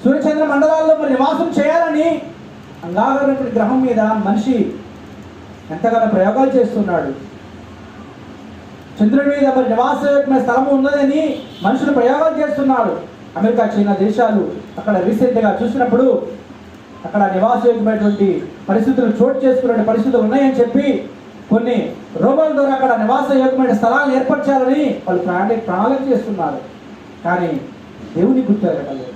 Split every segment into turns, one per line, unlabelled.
సూర్యచంద్ర మండలాల్లో మరి నివాసం చేయాలని అంగారకుడి గ్రహం మీద మనిషి ఎంతగానో ప్రయోగాలు చేస్తున్నాడు. చంద్రుడి మీద మరి నివాసయోగ్యమైన స్థలం ఉన్నదని మనుషులు ప్రయోగాలు చేస్తున్నారు. అమెరికా, చైనా దేశాలు అక్కడ రీసెంట్గా చూసినప్పుడు అక్కడ నివాసయోగ్యమైనటువంటి పరిస్థితులు చోటు చేసుకునే పరిస్థితులు ఉన్నాయని చెప్పి కొన్ని రోబోల ద్వారా అక్కడ నివాసయోగ్యమైన స్థలాలను ఏర్పరచాలని వాళ్ళు ప్రణాళిక చేస్తున్నారు. కానీ దేవుని గుర్తెరగలేదు.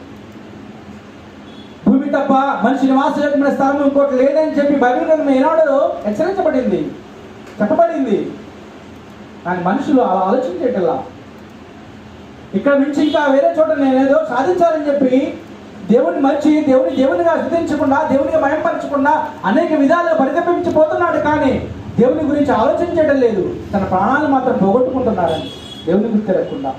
భూమి తప్ప మనిషి నివాసయోగ్యమైన స్థలం ఇంకోటి లేదని చెప్పి బైబిల్ గ్రంథం ఏనాడు హెచ్చరించబడింది, చెప్పబడింది. కానీ మనుషులు అలా ఆలోచించేటలా ఇక్కడ నుంచి ఇంకా వేరే చోట నేనేదో సాధించాలని చెప్పి దేవుని మర్చి దేవునిగా స్థుతించకుండా, దేవునిగా భయపరచకుండా అనేక విధాలుగా పరితపించిపోతున్నాడు. కానీ దేవుని గురించి ఆలోచించడం లేదు. తన ప్రాణాలు మాత్రం పోగొట్టుకుంటున్నారని దేవుని గురించి తిరగకుండా.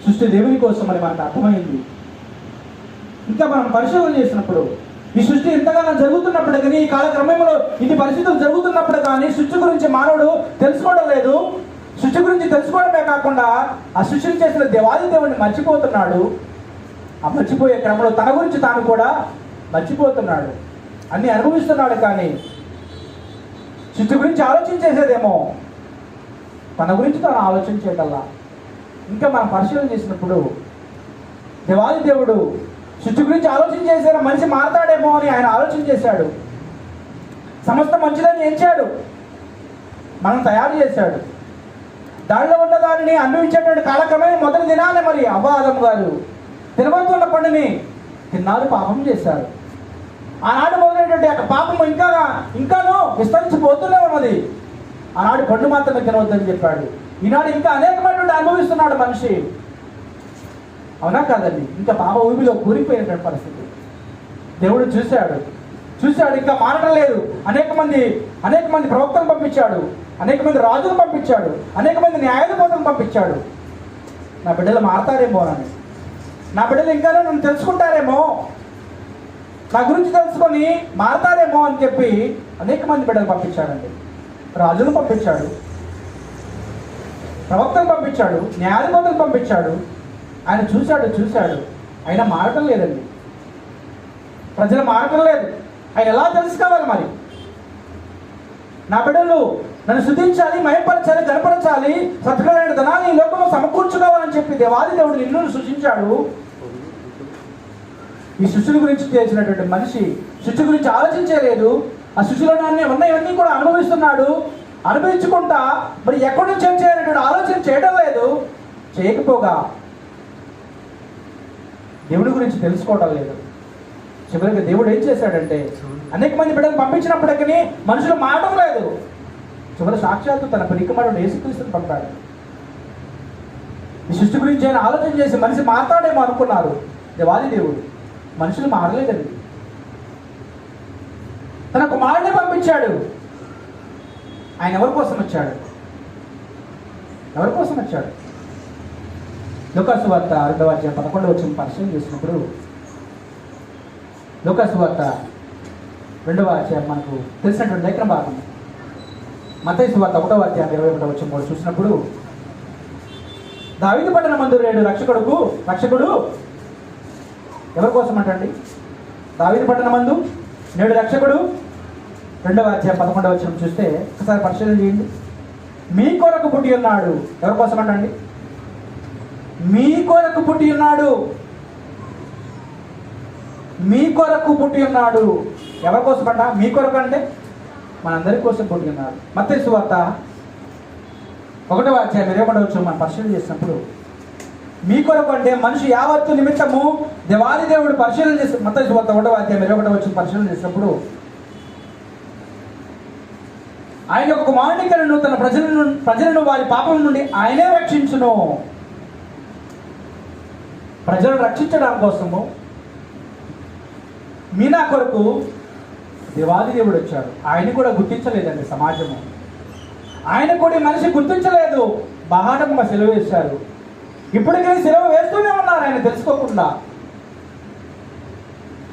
సృష్టి దేవుని కోసం అని మనకు అర్థమైంది. ఇంకా మనం పరిశోధన చేసినప్పుడు ఈ సృష్టి ఎంతగానో జరుగుతున్నప్పుడు కానీ, ఈ కాలక్రమంలో ఇన్ని పరిస్థితులు జరుగుతున్నప్పుడు కానీ సృష్టి గురించి మానవుడు తెలుసుకోవడం లేదు. సృష్టి గురించి తెలుసుకోవడమే కాకుండా ఆ సృష్టిని చేసిన దేవాది దేవుడిని మర్చిపోతున్నాడు. ఆ మర్చిపోయే క్రమంలో తన గురించి తాను కూడా మర్చిపోతున్నాడు. అన్ని అనుభవిస్తున్నాడు. కానీ సృష్టి గురించి ఆలోచించేసేదేమో తన గురించి తాను ఆలోచించేటల్లా. ఇంకా మనం పరిశీలన చేసినప్పుడు దేవాది దేవుడు సృష్టి గురించి ఆలోచన చేశారు, మనిషి మారతాడేమో అని ఆయన ఆలోచన చేశాడు. సమస్త మంచిదని ఎంచాడు, మనం తయారు చేశాడు. దానిలో ఉన్న దానిని అనుభవించేటువంటి కాలక్రమే మొదటి దినాలే మరి అవ్వ ఆదము గారు తినబోతున్న పండుని తిన్నారు, పాపం చేశారు. ఆనాడు మొదలైనటువంటి ఆ పాపం ఇంకానూ విస్తరించిపోతూనే ఉన్నది. ఆనాడు పండు మాత్రమే తినవద్దని చెప్పాడు. ఈనాడు ఇంకా అనేకమైనటువంటి అనుభవిస్తున్నాడు మనిషి. అవునా కాదండి? ఇంకా పాప ఊబిలో కూరిపోయినటువంటి పరిస్థితి. దేవుడు చూశాడు ఇంకా మారడం లేదు. అనేక మంది ప్రవక్తలు పంపించాడు, అనేక మంది రాజులు పంపించాడు, అనేక మంది న్యాయాధిపతులను పంపించాడు. నా బిడ్డలు మారతారేమో అని, నా బిడ్డలు ఇంకా నన్ను తెలుసుకుంటారేమో, నా గురించి తెలుసుకొని మారతారేమో అని చెప్పి అనేక మంది బిడ్డలు పంపించాడండి. రాజులు పంపించాడు, ప్రవక్తలు పంపించాడు, న్యాయాధిపతులు పంపించాడు. ఆయన చూశాడు ఆయన మారటం లేదండి. ప్రజలు మారటం లేదు. ఆయన ఎలా తెలుసుకోవాలి? మరి నా బిడ్డలు నన్ను స్తుతించాలి, మహిమపరచాలి, గణపరచాలి, సత్కరమైన ధనాన్ని ఈ లోకంలో సమకూర్చుకోవాలని చెప్పి దేవాది దేవుడు నిన్ను సృష్టించాడు. ఈ సృష్టి గురించి చేసినటువంటి మనిషి సృష్టి గురించి ఆలోచించలేదు. ఆ సృష్టిలో ఉన్నవన్నీ కూడా అనుభవించుకుంటా మరి ఎక్కడి నుంచి చేయాలనేటువంటి ఆలోచన చేయడం లేదు. చేయకపోగా దేవుడి గురించి తెలుసుకోవడం లేదు. చివరికి దేవుడు ఏం చేశాడంటే అనేక మంది బిడ్డలు పంపించినప్పటికీ మనుషులు మారడం లేదు. చివరి సాక్షాత్తు తన ప్రియకుమారుడు యేసుక్రీస్తుని పంపాడు. ఈ సృష్టి గురించి ఆయన ఆలోచన చేసి మనిషి మారతాడేమో అనుకున్నారు. దేవాది దేవుడు మనుషులు మారలేదండి. తన కుమారుడిని పంపించాడు. ఆయన ఎవరి కోసం వచ్చాడు? లూకాసు వార్త 2వ అధ్యాయం 11వ వచనం పరిశీలన చేసినప్పుడు, లూకాసు వార్త 2వ అధ్యాయం మనకు తెలిసినటువంటి లేఖన భాగం. మత్తయి సువార్త 1వ అధ్యాయం 21వ వచనం చూసినప్పుడు, దావీదు పట్టణమందు నేడు రక్షకుడు ఎవరి కోసం అంటండి? దావీదు పట్టణమందు నేడు రక్షకుడు 2వ అధ్యాయం 11వ వచనం చూస్తే ఒకసారి పరిశీలన చేయండి. మీ కొరకు పుట్టి ఉన్నాడు. ఎవరి కోసం అంటండి? మీ కొరకు పుట్టి ఉన్నాడు. ఎవరి కోసం అంట? మీ కొరకు అంటే మనందరి కోసం పుట్టి ఉన్నాడు. మత్తయి సువార్త 1వ అధ్యాయం 21వ వచనం మనం పరిశీలన చేసినప్పుడు, మీ కొరకు అంటే మనిషి యావత్తు నిమిత్తము దేవాది దేవుడు పరిశీలన చేసి మత్తయి సువార్త 1వ అధ్యాయం 21వ వచనం పరిశీలన చేసినప్పుడు, ఆయన ఒక కుమారునికలను తన ప్రజలను వారి పాపం నుండి ఆయనే రక్షించును. ప్రజలను రక్షించడం కోసము మీనా కొరకు దేవాది దేవుడు వచ్చాడు. ఆయన కూడా గుర్తించలేదండి సమాజము. ఆయన కూడా మనిషి గుర్తించలేదు. బాహాటంగా సెలవు వేశారు. ఇప్పటికీ సెలవు వేస్తూనే ఉన్నారు ఆయన తెలుసుకోకుండా.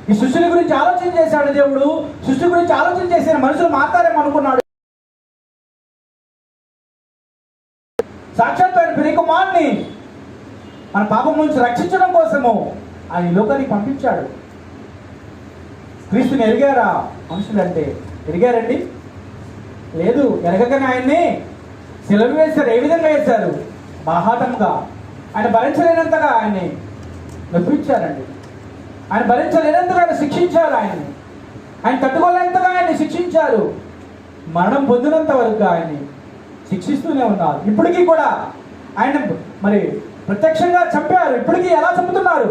ఈ సృష్టి గురించి ఆలోచన చేశాడు దేవుడు. సృష్టి గురించి ఆలోచన చేసిన మనుషులు మాట్లాడేమో అనుకున్నాడు. సాక్షాత్ ఆయన ప్రియకుమారుని మన పాపం నుంచి రక్షించడం కోసము ఆయన ఈ లోకానికి పంపించాడు. క్రీస్తుని ఎరిగారా మనుషులు అంటే? ఎరిగారండి? లేదు. ఎరగగానే ఆయన్ని సిలువ వేశారు. ఏ విధంగా వేశారు? బాహాటంగా. ఆయన భరించలేనంతగా ఆయన్ని నొప్పించారండి. ఆయన భరించలేనంతగా ఆయన శిక్షించారు. ఆయన తట్టుకోలేనంతగా ఆయన్ని శిక్షించారు. మరణం పొందినంత వరకు ఆయన్ని శిక్షిస్తూనే ఉన్నారు. ఇప్పటికీ కూడా ఆయన మరి ప్రత్యక్షంగా చంపారు. ఇప్పటికీ ఎలా చంపుతున్నారు?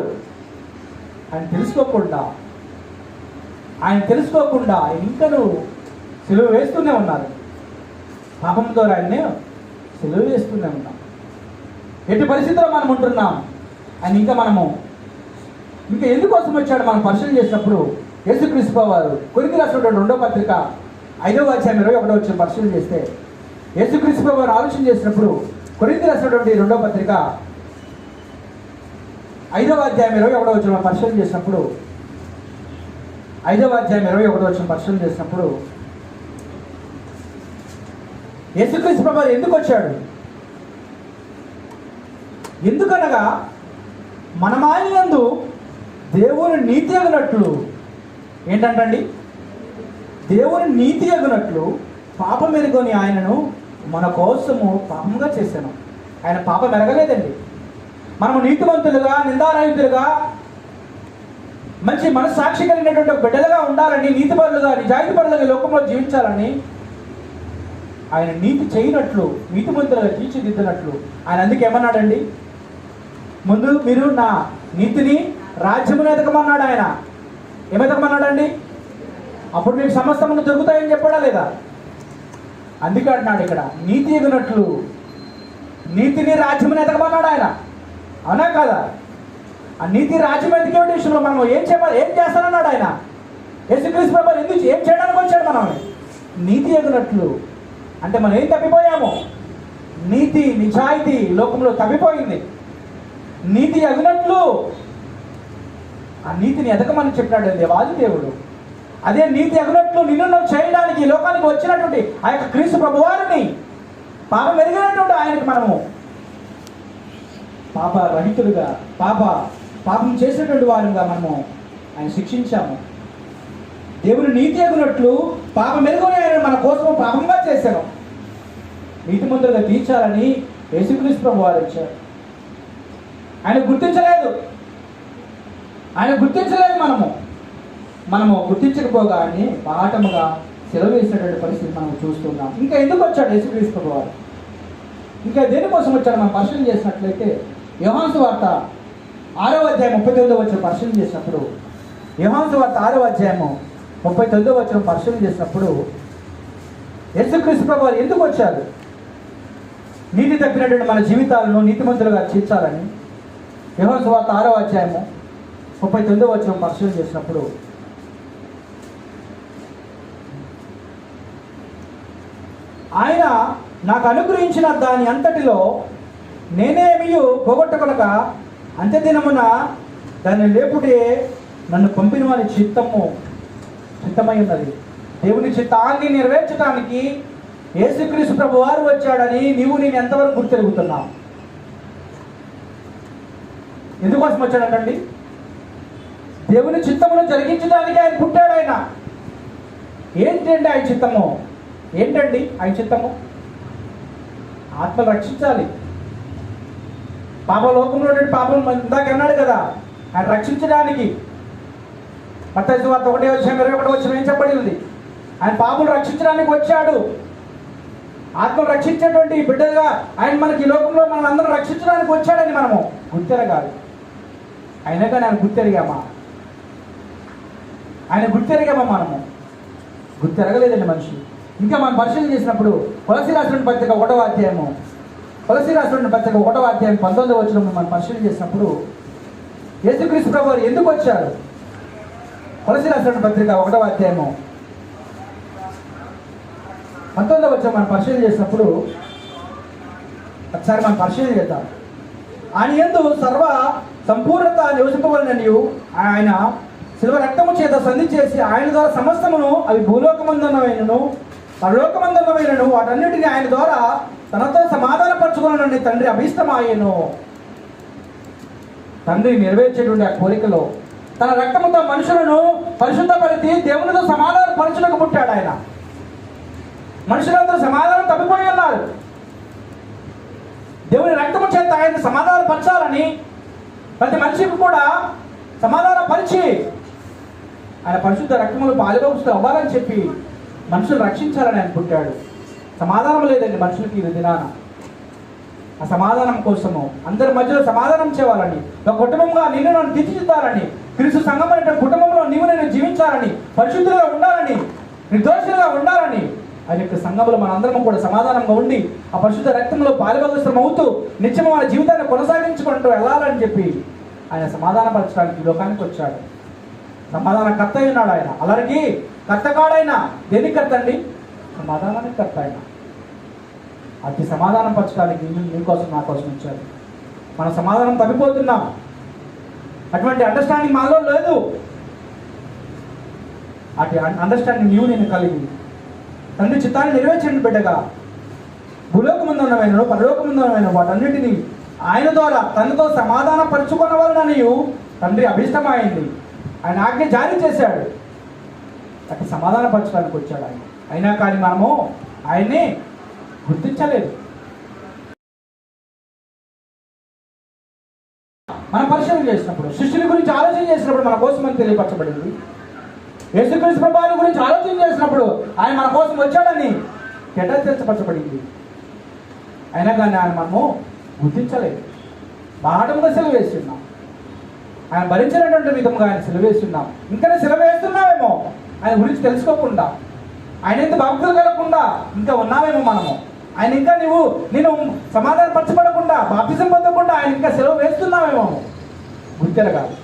ఆయన తెలుసుకోకుండా ఆయన ఇంకను సిలువ వేస్తూనే ఉన్నారు. పాపం ద్వారా ఆయన్ని సిలువ వేస్తూనే ఉన్నాం. ఎట్టి పరిస్థితుల్లో మనం ఉంటున్నాం. ఆయన ఇంకా ఎందుకోసం వచ్చాడు మనం పరిశీలన చేసినప్పుడు, యేసుక్రీస్తు వారు కొరింథీ రాసినటువంటి 2వ పత్రిక 5వ అధ్యాయం 21వ వచనం పరిశీలన చేస్తే, యేసుక్రీస్తు వారు ఆలోచన చేసినప్పుడు కొరింథీ రాసినటువంటి 2వ పత్రిక 5వ అధ్యాయం 21వ వచనం పరిశీలన చేసినప్పుడు 5వ అధ్యాయం 21వ వచనం పరిశీలన చేసినప్పుడు యేసుక్రీస్తు వారు ఎందుకు వచ్చాడు? ఎందుకనగా మనమాయనందు దేవుని నీతి అగునట్లు, ఏంటంటండి? దేవుని నీతి అగునట్లు పాపం ఎరుగని ఆయనను మన కోసము పాపంగా చేశాను. ఆయన పాపం ఎరగలేదండి. మనము నీతిమంతులుగా, నిందారహితులుగా, మంచి మనస్సాక్షి కలిగినటువంటి ఒక బిడ్డలుగా ఉండాలని, నీతిపరులుగా, నిజాయితీపరులుగా లోకంలో జీవించాలని ఆయన నీతి చేయనట్లు, నీతిమంతులుగా తీర్చిదిద్దినట్లు ఆయన అందుకే ఏమన్నాడండి? ముందు మీరు నా నీతిని, రాజ్యమును ఎదకమన్నాడు. ఆయన ఏమెదకమన్నాడండి? అప్పుడు మీకు సమస్తమును దొరుకుతాయని చెప్పాడా లేదా? అందుకే అంటున్నాడు ఇక్కడ, నీతి ఎగునట్లు నీతిని, రాజ్యమును ఎదకమన్నాడు ఆయన. అవునా కాదా? ఆ నీతి, రాజ్యం ఎదిగే విషయంలో మనం ఏం చేస్తానన్నాడు ఆయన. యేసుక్రీస్తు ప్రభువు ఎందుకు ఏం చేయడానికి వచ్చాడు? మనం నీతి ఎగునట్లు అంటే మనం ఏం తప్పిపోయాము? నీతి, నిజాయితీ లోకంలో తప్పిపోయింది. నీతి ఎగునట్లు ఆ నీతిని ఎదకమని చెప్పినాడు దేవాది దేవుడు. అదే నీతి ఎగునట్లు నిన్ను చేయడానికి ఈ లోకానికి వచ్చినటువంటి ఆ యొక్క క్రీస్తు ప్రభువారిని, పాపం ఎరిగినటువంటి ఆయనకి మనము పాప రహితులుగా, పాపం చేసినటువంటి వారుగా మనము ఆయన శిక్షించాము. దేవుని నీతి ఎగునట్లు పాపం ఎరుగని ఆయన మన కోసం పాపంగా చేశాను. నీతిమంతులుగా తీర్చాలని యేసుక్రీస్తు ప్రభువారు వచ్చారు. ఆయన గుర్తించలేదు. మనము గుర్తించకపోగానే బాటముగా సెలవు వేసేటువంటి పరిస్థితి మనం చూస్తున్నాం. ఇంకా ఎందుకు వచ్చాడు యేసుక్రీస్తు ప్రభువారు? ఇంకా దేనికోసం వచ్చాడు మనం పరిశీలన చేసినట్లయితే, యోహాను సువార్త 6వ అధ్యాయం 39వ వచనం పరిశీలన చేసినప్పుడు, యోహాను సువార్త 6వ అధ్యాయము 39వ వచనం పరిశీలన చేసినప్పుడు యేసుక్రీస్తు ప్రభువారు ఎందుకు వచ్చారు? నీతి తప్పినటువంటి మన జీవితాలను నీతిమంతులుగా తీర్చాలని. యోహాను సువార్త 6వ అధ్యాయము 39వ వచనం పరిశీలన చేసినప్పుడు, ఆయన నాకు అనుగ్రహించిన దాని అంతటిలో నేనేమియు పోగొట్టుకొనక అంత్యదినమున దాన్ని లేపుటే నన్ను పంపిన వారి చిత్తమై ఉన్నది. దేవుని చిత్తాన్ని నెరవేర్చడానికి యేసుక్రీస్తు ప్రభువారు వచ్చాడని నేను ఎంతవరకు గుర్తెరుగుతున్నావు? ఎందుకోసం వచ్చాడంటండి? దేవుని చిత్తమును జరిగించడానికి ఆయన పుట్టాడు. ఆయన ఏంటండి ఆయన చిత్తము? ఏంటండి ఆయన చిత్తము? ఆత్మలు రక్షించాలి. పాపలోకంలో పాపం ఇందాక అన్నాడు కదా, ఆయన రక్షించడానికి. మత్తయి సువార్త 1వ అధ్యాయం 21వ వచనం ఏం చెప్పబడి ఉంది? ఆయన పాపం రక్షించడానికి వచ్చాడు. ఆత్మలు రక్షించేటువంటి బిడ్డగా ఆయన మనకి ఈ లోకంలో మనం అందరం రక్షించడానికి వచ్చాడని మనము గుర్తెరగాలి. అయినా కానీ ఆయన గుర్తెరిగామా? మనము గుర్తెరగలేదండి మనిషి. ఇంకా మనం పరిశీలన చేసినప్పుడు కొలస్సీ రాసిన పత్రిక 1వ అధ్యాయము 1వ అధ్యాయం 19వ వచనం మనం పరిశీలన చేసినప్పుడు యేసుక్రీస్తు ప్రభువారు ఎందుకు వచ్చారు? కొలస్సీ రాసిన పత్రిక 1వ అధ్యాయము 19వ వచనం మనం పరిశీలన చేసినప్పుడు ఒకసారి మనం పరిశీలన చేద్దాం. ఆయన యందు సర్వ సంపూర్ణత నివసింపవలనని ఆయన శిలువ రక్తము చేత సంధి చేసి ఆయన ద్వారా సమస్తమును, అవి భూలోకమందున్నవైనను పరలోకమందున్నవైనను, వాటన్నిటిని ఆయన ద్వారా తనతో సమాధానపరచుకోవాలని తండ్రి అభీష్టమాయెను. తండ్రి నెరవేర్చేటువంటి ఆ కోరికలో తన రక్తముతో మనుషులను పరిశుద్ధపరిచి దేవునితో సమాధాన పరచులకు పుట్టాడు ఆయన. మనుషులందరూ సమాధానం తప్పిపోయి ఉన్నారు. దేవుని రక్తము చేత ఆయన సమాధాన పరచాలని, ప్రతి మనిషికి కూడా సమాధాన పరిచి ఆయన పరిశుద్ధ రక్తములు పాలుభూస్తూ అవ్వాలని చెప్పి మనుషులు రక్షించాలని ఆయన పుట్టాడు. సమాధానం లేదండి మనుషులకి ఈ దినాన. ఆ సమాధానం కోసము అందరి మధ్యలో సమాధానం చేయాలని, ఒక కుటుంబంగా నిన్ను నన్ను తీర్చిదిద్దాలని, క్రీస్తు సంఘం అనే కుటుంబంలో నీవు నేను జీవించాలని, పరిశుద్ధులుగా ఉండాలని, నిర్దోషులుగా ఉండాలని ఆ యొక్క సంఘంలో మనందరం కూడా సమాధానంగా ఉండి ఆ పరిశుద్ధ రక్తంలో పాలుభాగస్తం అవుతూ నిత్యం మన జీవితాన్ని కొనసాగించుకుంటూ వెళ్ళాలని చెప్పి ఆయన సమాధానపరచడానికి లోకానికి వచ్చాడు. సమాధాన కర్త అయినాడు ఆయన. అలాగే కర్త కాడైనా దేనికి కర్త అండి? సమాధానానికి కర్త ఆయన. అతి సమాధానం పరచడానికి నీకోసం నా కోసం వచ్చాడు. మనం సమాధానం తప్పిపోతున్నాం. అటువంటి అండర్స్టాండింగ్ మాలో లేదు. అటు అండర్స్టాండింగ్ నీవు నేను కలిగి తండ్రి చిత్తాన్ని నెరవేర్చండి బిడ్డగా. భూలోకముందున్నవైన పరలోకముందున్నవైన వాటన్నిటినీ ఆయన ద్వారా తనతో సమాధానం పరుచుకున్న వలన తండ్రి అభిష్టమైంది. ఆయన ఆజ్ఞ జారీ చేశాడు. అటు సమాధాన పరచడానికి వచ్చాడు ఆయన. అయినా కానీ మనము ఆయన్ని గుర్తించలేదు. మనం పరిశీలన చేసినప్పుడు, సృష్టిని గురించి ఆలోచన చేసినప్పుడు మన కోసం అని తెలియపరచబడింది. యేసుక్రీస్తు ప్రభువుని గురించి ఆలోచన చేసినప్పుడు ఆయన మన కోసం వచ్చాడని కేటాయించబడింది. అయినా కానీ ఆయన మనము గుర్తించలేదు. బాటముగా సెలవు వేస్తున్నాం. ఆయన భరించినటువంటి విధంగా ఆయన సెలవు వేస్తున్నాం. ఇంకా సెలవు వేస్తున్నామేమో ఆయన గురించి తెలుసుకోకుండా, ఆయన ఎంత భక్తులు కలగకుండా ఇంకా ఉన్నామేమో మనము. ఆయన ఇంకా నేను సమాధాన పరచబడకుండా, బాప్తిజం పొందకుండా ఆయన ఇంకా సెలవు వేస్తున్నామేమో గుర్తెరగాలి.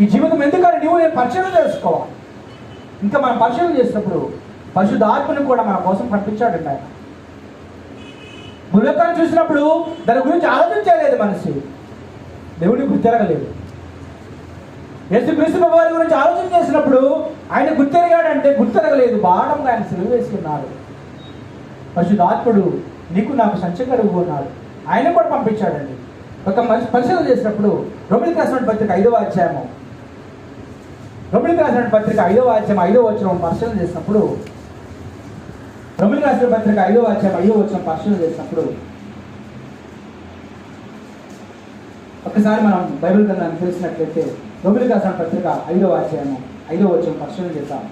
ఈ జీవితం ఎందుకని నేను పరిశీలన చేసుకోవాలి. ఇంకా మనం పరిశీలన చేసినప్పుడు పరిశుద్ధ ఆత్మను కూడా మన కోసం పంపించాడండి ఆయన. భూలోకాన్ని చూసినప్పుడు దాని గురించి ఆలోచించలేదు మనిషి. దేవుడిని గుర్తెరగలేదు. యేసుక్రీస్తు ప్రభువారి గురించి ఆలోచన చేసినప్పుడు ఆయన గుర్తెరగాడంటే గుర్తెరగలేదు. బాణంగా ఆయన సెలవు వేసుకున్నాడు. పరిశుద్ధాత్ముడు నీకు నాకు సంచకరువు ఉన్నాడు. ఆయన కూడా పంపించాడండి. ఒక పరిశీలన చేసినప్పుడు రోమిలికి రాసిన పత్రిక 5వ అధ్యాయము, రోమిలికి రాసిన పత్రిక 5వ అధ్యాయం 5వ వచనం పరిశీలన చేసినప్పుడు, రోమిలికి రాసిన పత్రిక 5వ అధ్యాయం 5వ వచనం పరిశీలన చేసినప్పుడు ఒకసారి మనం బైబిల్ గ్రంథాన్ని తెలిసినట్లయితే రోమిలికి రాసిన పత్రిక 5వ అధ్యాయము 5వ వచనం పరిశీలన చేద్దాం.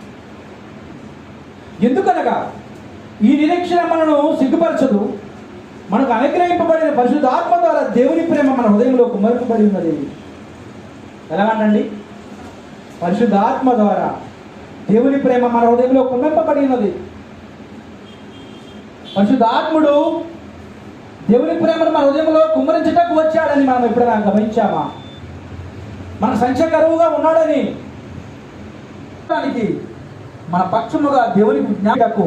ఎందుకనగా ఈ నిరీక్షణ మనను సిగ్గుపరచదు. మనకు అనుగ్రహింపబడిన పరిశుద్ధ ఆత్మ ద్వారా దేవుని ప్రేమ మన హృదయంలో కుమ్మరింపబడి ఉన్నది. ఎలాగండి? పరిశుద్ధ ఆత్మ ద్వారా దేవుని ప్రేమ మన హృదయంలో కుమ్మరింపబడి ఉన్నది. పరిశుద్ధ ఆత్ముడు దేవుని ప్రేమను మన హృదయంలో కుమ్మరించటకు వచ్చాడని మనం ఎప్పుడైనా గమనించామా? మన సంచకరువుగా ఉన్నాడని మన పక్షముగా దేవుని జ్ఞాపకు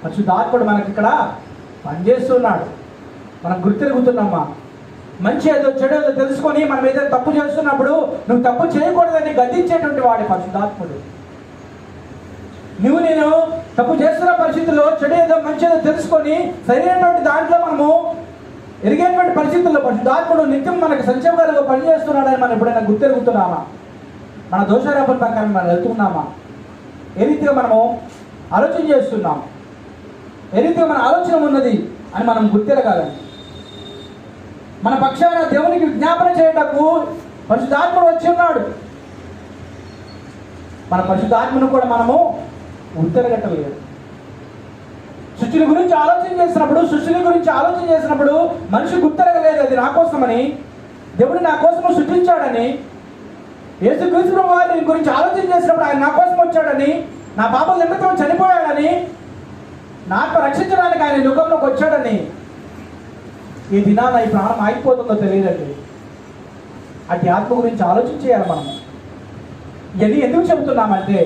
పరిశుద్ధాత్ముడు మనకి ఇక్కడ పనిచేస్తున్నాడు. మనం గుర్తిరుగుతున్నామా? మంచి ఏదో చెడు ఏదో తెలుసుకొని మనం ఏదైనా తప్పు చేస్తున్నప్పుడు నువ్వు తప్పు చేయకూడదని గద్దించేటువంటి వాడి పరిశుద్ధాత్ముడు. నేను తప్పు చేస్తున్న పరిస్థితుల్లో చెడు ఏదో మంచి ఏదో తెలుసుకొని సరైనటువంటి దాంట్లో మనము ఎరిగేటువంటి పరిస్థితుల్లో పరిశుద్ధాత్ముడు నిత్యం మనకు సంచయగాలుగా పనిచేస్తున్నాడని మనం ఎప్పుడైనా గుర్తెరుగుతున్నామా? మన దోషారోపణ ప్రకారం మనం వెళ్తున్నామా? ఏ రీతిగా మనము ఆలోచన చేస్తున్నాం, ఏ రీతిగా మన ఆలోచన ఉన్నది అని మనం గుర్తెరగాలని. మన పక్షాన దేవునికి విజ్ఞాపన చేయటకు పరిశుద్ధాత్ముడు వచ్చి ఉన్నాడు. మన పరిశుద్ధాత్మను కూడా మనము గుర్తెరగట్టలేదు. సృష్టిని గురించి ఆలోచన చేసినప్పుడు మనిషి గుర్తెరగలేదు. అది నా కోసమని, దేవుడు నా కోసం సృష్టించాడని, యేసుక్రీస్తు వారి గురించి ఆలోచన చేసినప్పుడు ఆయన నా కోసం వచ్చాడని, నా పాపల నిమిత్తం చనిపోయాడని, నా ఆత్మ రక్షించడానికి ఆయన యుగంలోకి వచ్చాడని ఈ దినాన ఈ ప్రాణం ఆగిపోతుందో తెలియదండి. అటు ఆత్మ గురించి ఆలోచన చేయాలి మనం. ఇవన్నీ ఎందుకు చెబుతున్నామంటే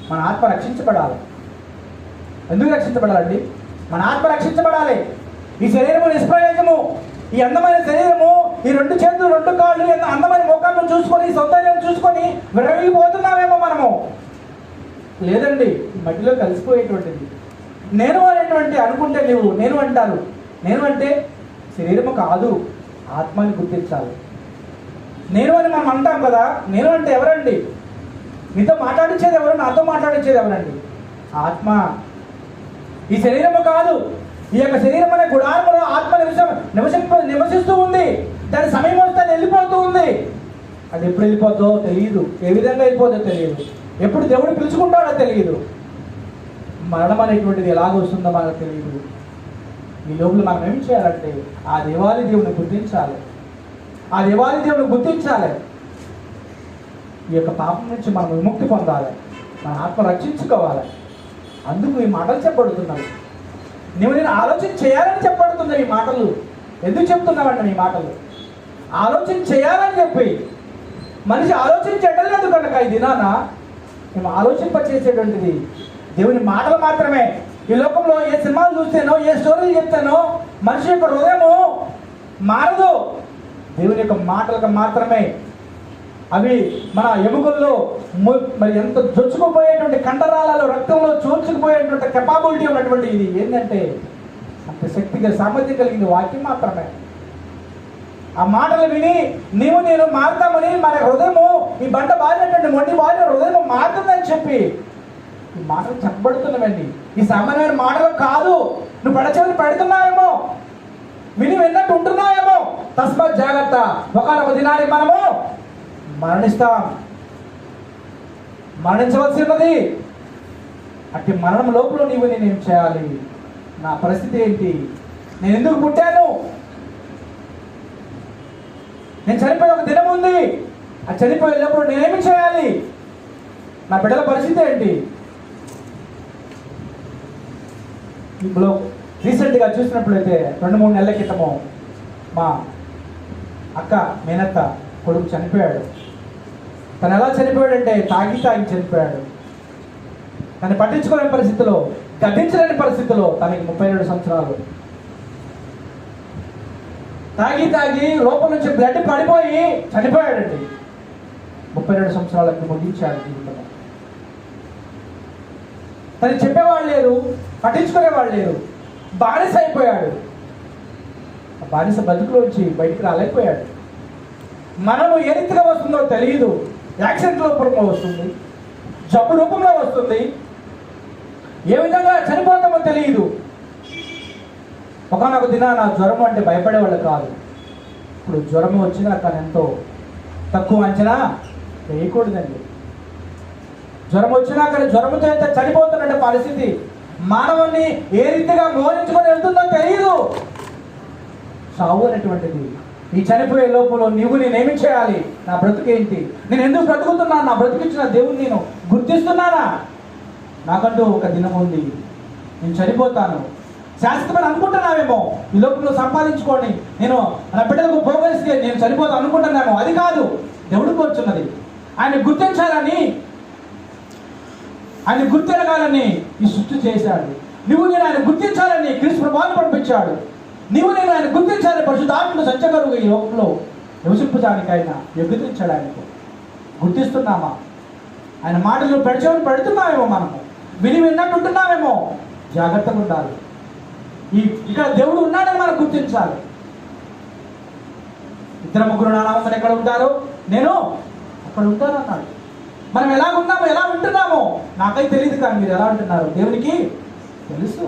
మన ఆత్మ రక్షించబడాలి. ఎందుకు రక్షించబడాలండి? మన ఆత్మ రక్షించబడాలి. ఈ శరీరము నిష్ప్రయోజము, ఈ అందమైన శరీరము, ఈ 2 చేతులు 2 కాళ్ళు, అందమైన ముఖాలను చూసుకొని సౌందర్యాన్ని చూసుకొని విరవిపోతున్నామేమో మనము. లేదండి, మట్టిలో కలిసిపోయేటువంటిది. నేను అనేటువంటి అనుకుంటే నేను అంటారు. నేను అంటే శరీరము కాదు, ఆత్మని గుర్తించాలి. నేను అని మనం అంటాం కదా, నేను అంటే ఎవరండి? మీతో మాట్లాడించేది ఎవరు? నాతో మాట్లాడించేది ఎవరండి? ఆత్మ. ఈ శరీరము కాదు. ఈ యొక్క శరీరం అనే గుడారములో ఆత్మ నివసిస్తూ ఉంది. దాని సమయం వస్తే అది వెళ్ళిపోతూ ఉంది. అది ఎప్పుడు వెళ్ళిపోతుందో తెలియదు, ఏ విధంగా వెళ్ళిపోతుందో తెలియదు, ఎప్పుడు దేవుడు పిలుచుకుంటాడో తెలియదు, మరణం అనేటువంటిది ఎలాగొస్తుందో మనకు తెలియదు. ఈ లోపల మనం ఏం చేయాలంటే ఆ దేవాది దేవుని గుర్తించాలి. ఆ దేవాది దేవుని గుర్తించాలి. ఈ యొక్క పాపం నుంచి మనం విముక్తి పొందాలి, మన ఆత్మ రక్షించుకోవాలి. అందుకు ఈ మాటలు చెప్పబడుతున్నాయి. నేను ఆలోచన చేయాలని చెప్పబడుతున్నాయి ఈ మాటలు. ఎందుకు చెప్తున్నామండి ఈ మాటలు? ఆలోచన చేయాలని చెప్పి మనిషి ఆలోచించడం లేదు కనుక ఈ దినాన మేము ఆలోచింపచేసేటువంటిది దేవుని మాటలు మాత్రమే. ఈ లోకంలో ఏ సినిమాలు చూస్తేనో, ఏ స్టోరీలు చెప్తానో మనిషి యొక్క హృదయము మారదు. దేవుని యొక్క మాటలకు మాత్రమే. అవి మన ఎముకల్లో మరి ఎంత జొచ్చుకుపోయేటువంటి కండరాలలో, రక్తంలో చోల్చుకుపోయేటువంటి కెపాబిలిటీ ఉన్నటువంటి ఇది ఏంటంటే అంత శక్తిగా సామర్థ్యం కలిగింది వాక్యం మాత్రమే. ఆ మాటలు విని నేను మారుతామని మన హృదయము, ఈ బండ బారినటువంటి మొండి బారిన హృదయము మారుతుందని చెప్పి ఈ మాటలు చెప్పబడుతున్నామండి. ఈ సామాన్యమైన మాటలు కాదు. నువ్వు పెడచెవిని పెడుతున్నావేమో, విని విన్నట్టు ఉంటున్నావేమో. తస్మాత్ జాగ్రత్త, ఒకనొక దినాన్ని మనము మరణిస్తాం, మరణించవలసి ఉన్నది. అట్టి మరణం లోపల నేనేం చేయాలి? నా పరిస్థితి ఏంటి? నేను ఎందుకు పుట్టాను? నేను చనిపోయే ఒక దినం ఉంది. ఆ చనిపోయే లోపల నేనేమి చేయాలి? నా బిడ్డల పరిస్థితి ఏంటి? ఇప్పుడు రీసెంట్గా చూసినప్పుడైతే 2-3 నెలల క్రితము మా అక్క మేనత్త కొడుకు చనిపోయాడు. తను ఎలా చనిపోయాడంటే తాగి చనిపోయాడు. తను పట్టించుకోలేని పరిస్థితిలో, గద్దించలేని పరిస్థితిలో, తనకి 37 సంవత్సరాలు. తాగి లోపల నుంచి బ్లడ్ పడిపోయి చనిపోయాడండి. 32 సంవత్సరాలకు ముగించాడు జీవితం. తను చెప్పేవాళ్ళు లేరు, పట్టించుకునేవాళ్ళు లేరు. బానిస అయిపోయాడు. ఆ బానిస బతుకులోంచి బయటికి రాలేకపోయాడు. మనము ఏ రీతిగా వస్తుందో తెలియదు. యాక్సిడెంట్ రూపంలో వస్తుంది, జబ్బు రూపంలో వస్తుంది, ఏ విధంగా చనిపోతామో తెలియదు. ఒకనొక దినాన జ్వరం అంటే భయపడేవాళ్ళు కాదు. ఇప్పుడు జ్వరం వచ్చినా తను ఎంతో తక్కువ అంచనా వేయకూడదండి. జ్వరం వచ్చినా కానీ జ్వరంతో అయితే చనిపోతున్నట్టు పరిస్థితి. మానవుని ఏ రీతిగా మోహించుకొని వెళ్తుందో తెలియదు. సావు అనేటువంటిది ఈ చనిపోయే లోపల నేనేమి చేయాలి? నా బ్రతుకేంటి? నేను ఎందుకు బ్రతుకుతున్నాను? నా బ్రతుకిచ్చిన దేవుని నేను గుర్తిస్తున్నానా? నాకంటూ ఒక దినం ఉంది, నేను చనిపోతాను. శాశ్వతమని అనుకుంటున్నావేమో. ఈ లోపల సంపాదించుకోండి, నేను నా బిడ్డలకు పోగలిస్తే నేను చనిపోతాను అనుకుంటున్నామో. అది కాదు దేవుడు కోరుచున్నది. ఆయన గుర్తించాలని, ఆయన గుర్తిరగాలని ఈ సృష్టి చేశాడు. నేను ఆయన గుర్తించాలని క్రీస్తు ప్రభువును పంపించాడు. నేను ఆయన గుర్తించాలి. పరిశుద్ధాత్మను సంచకరుగా ఈ లోకంలో నివసింపడానికి ఆయన యోగ్యతించడానికి గుర్తిస్తున్నామా? ఆయన మాటలు పెడుతున్నామేమో, మనము విన్నట్టు ఉంటున్నామేమో. జాగ్రత్తగా ఉండాలి. ఇక్కడ దేవుడు ఉన్నాడని మనం గుర్తించాలి. 2-3 నా నామమున ఎక్కడ ఉంటారో నేను అక్కడ ఉంటాను అన్నాడు. మనం ఎలా ఉన్నామో, ఎలా ఉంటున్నామో నాకైతే తెలియదు, కానీ మీరు ఎలా ఉంటున్నారు దేవునికి తెలుసు.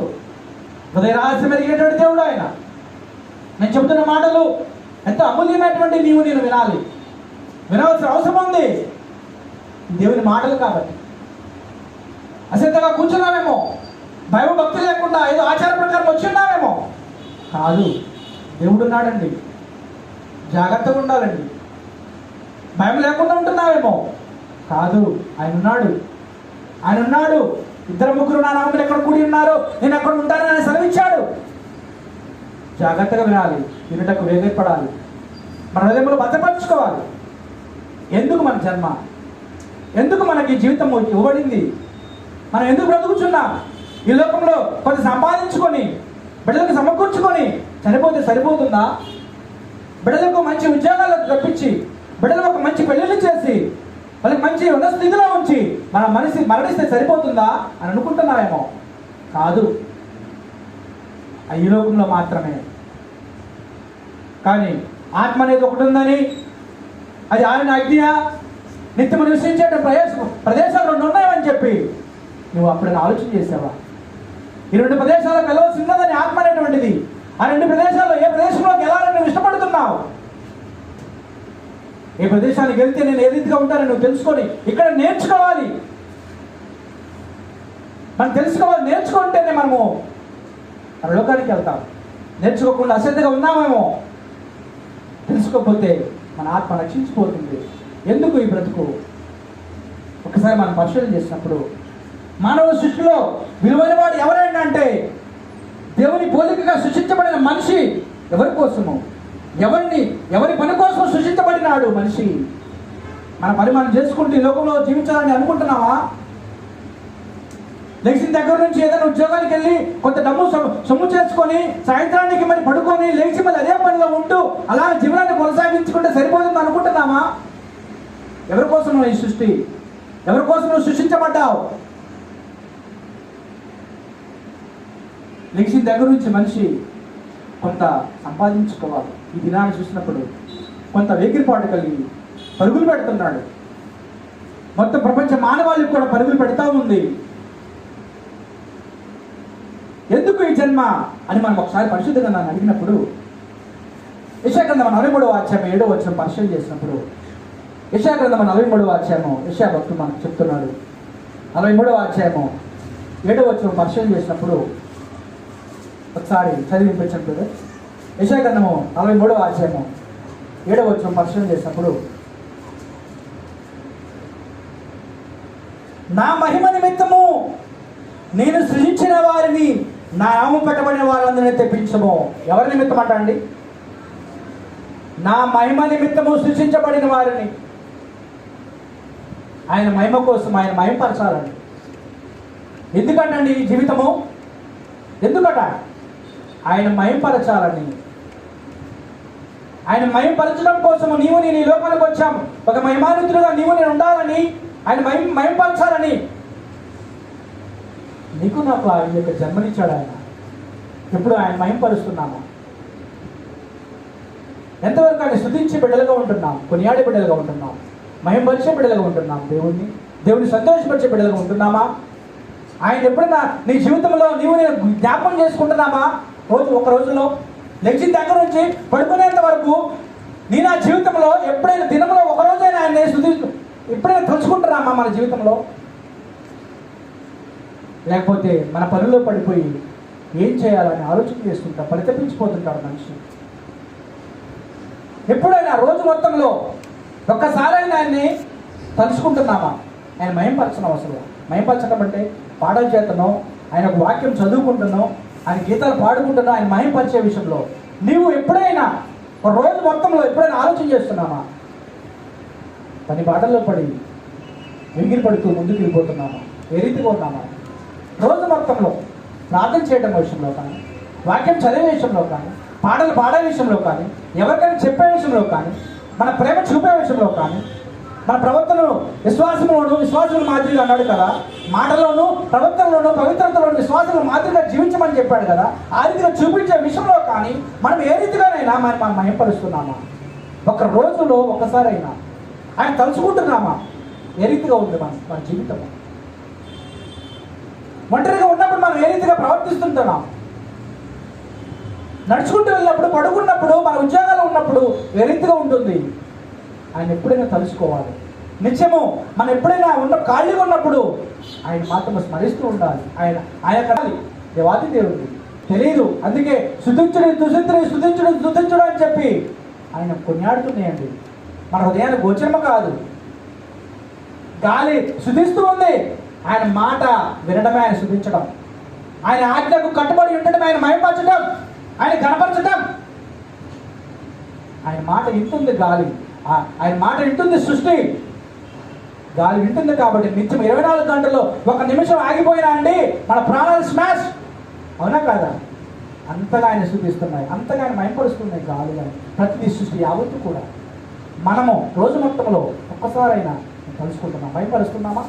హృదయ రహస్యం ఎరిగేటువంటి దేవుడు ఆయన. నేను చెబుతున్న మాటలు ఎంతో అమూల్యమైనటువంటి నేను వినాలి, వినవలసిన అవసరం ఉంది. దేవుని మాటలు కాబట్టి అశ్రద్ధగా కూర్చున్నామేమో, భయభక్తి లేకుండా ఏదో ఆచార ప్రకారం వచ్చి ఉన్నామేమో. కాదు, దేవుడు ఉన్నాడండి. జాగ్రత్తగా ఉండాలండి. భయం లేకుండా ఉంటున్నావేమో. కాదు, ఆయన ఉన్నాడు. ఆయన ఉన్నాడు. 2-3 నా నామమున ఎక్కడ కూడి ఉన్నారో నేను అక్కడ ఉంటానని ఆయన సెలవిచ్చాడు. జాగ్రత్తగా వినాలి, వినుటకు వేగపడాలి, మన హృదయంలో భద్రపరచుకోవాలి. ఎందుకు మన జన్మ? ఎందుకు మనకి జీవితం ఇవ్వబడింది? మనం ఎందుకు బ్రతుకుచున్నాం? ఈ లోకంలో కొంత సంపాదించుకొని బిడ్డలకు సమకూర్చుకొని చనిపోతే సరిపోతుందా? బిడ్డలకు మంచి ఉద్యోగాలు రప్పించి, బిడ్డలకు ఒక మంచి పెళ్లిళ్ళు చేసి, వాళ్ళకి మంచి ఉన్న స్థితిలో ఉంచి మన మరణిస్తే సరిపోతుందా అని అనుకుంటున్నారేమో. కాదు, ఈ లోకంలో మాత్రమే. కానీ ఆత్మ అనేది ఒకటి ఉందని, అది ఆరిన అగ్నియా, నిత్యము నివసించే ప్రదేశాలు 2 ఉన్నాయని చెప్పి నువ్వు అప్పుడైనా ఆలోచన చేసావా? ఈ 2 ప్రదేశాలకు వెళ్ళవలసి ఉన్నదని ఆత్మ అనేటువంటిది. ఆ 2 ప్రదేశాల్లో ఏ ప్రదేశంలోకి వెళ్ళాలని నువ్వు ఇష్టపడుతున్నావు? ఏ ప్రదేశానికి వెళ్తే నేను ఏ రీతిగా ఉంటానని నువ్వు తెలుసుకొని ఇక్కడ నేర్చుకోవాలి. మనం తెలుసుకోవాలి. నేర్చుకుంటేనే మనము మన లోకానికి వెళ్తాం. నేర్చుకోకుండా అశ్రద్ధగా ఉన్నామేమో. తెలుసుకోకపోతే మన ఆత్మ రక్షించిపోతుంది. ఎందుకు ఈ బ్రతుకు? ఒకసారి మనం పరిశీలన చేసినప్పుడు మానవ సృష్టిలో విలువైన వాడు ఎవరైనా అంటే దేవుని పోలికగా సృష్టించబడిన మనిషి. ఎవరి కోసము? ఎవరి పని కోసం సృష్టించబడినాడు మనిషి? మన పని మనం చేసుకుంటూ ఈ లోకంలో జీవించాలని అనుకుంటున్నావా? లేచిన దగ్గర నుంచి ఏదైనా ఉద్యోగానికి వెళ్ళి కొంత డబ్బు సొమ్ము చేసుకొని సాయంత్రానికి మరి పడుకొని లేచి మళ్ళీ అదే పనిలో ఉంటూ అలా జీవనాన్ని కొనసాగించుకుంటే సరిపోతుంది అనుకుంటున్నావా? ఎవరి కోసం ఈ సృష్టి? ఎవరి కోసం నువ్వు సృష్టించబడ్డావు? లేచిన దగ్గర నుంచి మనిషి కొంత సంపాదించుకోవాలి. ఈ దినాన్ని చూసినప్పుడు కొంత వేగిరిపాటు కలిగి పరుగులు పెడుతున్నాడు. మొత్తం ప్రపంచ మానవాళికి కూడా పరుగులు పెడతా ఉంది. ఎందుకు ఈ జన్మ అని మనం ఒకసారి పరిశుద్ధంగా నన్ను అడిగినప్పుడు యెషయా గ్రంథం 43వ అధ్యాయం 7వ వచనం పరిశీలన చేసినప్పుడు యెషయా గ్రంథం 43వ అధ్యాయము యెషయా భక్తుడు మనకు చెప్తున్నాడు. 43వ అధ్యాయము 7వ వచనం పరిశీలన చేసినప్పుడు ఒకసారి చదివి వినిపించండి. యెషయా గ్రంథము 43వ అధ్యాయము 7వ వచనం పరిశీలన చేసినప్పుడు నా మహిమ నిమిత్తము నేను సృజించిన వారిని నా నామం పెట్టబడిన వారందరినీ తెప్పించము. ఎవరి నిమిత్తం అంట అండి? నా మహిమ నిమిత్తము సృష్టించబడిన వారిని. ఆయన మహిమ కోసం ఆయన మహిమపరచాలండి. ఎందుకంటండి ఈ జీవితము? ఎందుకట? ఆయన మహిమపరచాలని. ఆయన మహిమపరచడం కోసము నీవు నేను ఈ లోకానికి వచ్చాము. ఒక మహిమానితుడుగా నీవు నేను ఉండాలని, ఆయన మహిమపరచాలని. నీకు నాకు ఆయన యొక్క జన్మనిచ్చాడు. ఆయన ఎప్పుడు ఆయన మహిమపరుస్తున్నాము? ఎంతవరకు ఆయన స్తుతించే బిడ్డలుగా ఉంటున్నాం, కొనియాడే బిడ్డలుగా ఉంటున్నాం, మహిమపరిచే బిడ్డలుగా ఉంటున్నాం, దేవుని సంతోషపరిచే బిడ్డలుగా ఉంటున్నామా? ఆయన ఎప్పుడైనా నీ జీవితంలో నీవు నేను జ్ఞాపకం చేసుకుంటున్నామా? ఒక రోజులో లెక్చిన దగ్గర నుంచి పడుకునేంత వరకు నీ నా జీవితంలో ఎప్పుడైనా దినంలో ఒక రోజైనా ఆయన ఎప్పుడైనా తలుచుకుంటున్నామా మన జీవితంలో? లేకపోతే మన పనుల్లో పడిపోయి ఏం చేయాలని ఆలోచన చేసుకుంటాం, పరితపించిపోతుంటాడు మనిషి. ఎప్పుడైనా రోజు మొత్తంలో ఒక్కసారైనా ఆయన్ని తలుచుకుంటున్నామా? ఆయన మహిమపరచడం అవసరం. మహిమపరచడం అంటే పాటలు చేస్తున్నాం, ఆయన ఒక వాక్యం చదువుకుంటున్నాం, ఆయన గీతాలు పాడుకుంటున్నాం. ఆయన మహిమపరిచే విషయంలో నీవు ఎప్పుడైనా ఒక రోజు మొత్తంలో ఎప్పుడైనా ఆలోచన చేస్తున్నామా? పని బాటల్లో పడి వెంగిరి పడుతూ ముందుకు వెళ్ళిపోతున్నామా? ఏ రీతిగా ఉన్నామా? రోజు మొత్తంలో ప్రార్థన చేయడం విషయంలో కానీ, వాక్యం చదివే విషయంలో కానీ, పాటలు పాడే విషయంలో కానీ, ఎవరికైనా చెప్పే విషయంలో కానీ, మన ప్రేమ చూపే విషయంలో కానీ, మన ప్రవర్తనను విశ్వాసుల మాదిరిగా అన్నాడు కదా, మాటలోను ప్రవర్తనలోను పవిత్రతలోను విశ్వాసుల మాదిరిగా జీవించమని చెప్పాడు కదా, ఆ రీతిగా చూపించే విషయంలో కానీ మనం ఏ రీతిగానైనా మనం మహిమపరుస్తున్నామా? ఒక రోజులో ఒకసారైనా ఆయన తలుచుకుంటున్నామా? ఏ రీతిగా ఉంది మన జీవితం? ఒంటరిగా ఉన్నప్పుడు మనం ఏ రీతిగా ప్రవర్తిస్తుంటున్నాం? నడుచుకుంటూ వెళ్ళినప్పుడు, పడుకున్నప్పుడు, మన ఉద్యోగాలు ఉన్నప్పుడు ఏ రీతిగా ఉంటుంది? ఆయన ఎప్పుడైనా తలుచుకోవాలి. నిత్యము మనం ఎప్పుడైనా ఖాళీగా ఉన్నప్పుడు ఆయన మాత్రం స్మరిస్తూ ఉండాలి. ఆయన కడాలి దేవాది దేవుడు తెలియదు, అందుకే స్తుతించుడు అని చెప్పి ఆయన కొనియాడుతున్నాయండి. మన హృదయాన్ని గోచరమ కాదు, గాలి స్తుతిస్తూ ఉంది. ఆయన మాట వినడమే ఆయన స్తుతించడం, ఆయన ఆజ్ఞకు కట్టుబడి ఉండడం, ఆయన మహిమపరచడం, ఆయన కనపరచడం. ఆయన మాట వింటుంది గాలి, ఆయన మాట వింటుంది సృష్టి. గాలి వింటుంది కాబట్టి నిత్యం 24 గంటల్లో ఒక నిమిషం ఆగిపోయినా అండి మన ప్రాణాలు స్మాష్. అవునా కాదా? అంతగా ఆయన స్తుతిస్తున్నాయి, అంతగా ఆయన మహిమపరుస్తున్నాయి గాలి కానీ ప్రతిదీ సృష్టి యావత్తు కూడా. మనము రోజు మొత్తంలో ఒక్కసారైనా కలుసుకుంటున్నాం, మహిమపరుస్తున్నామా?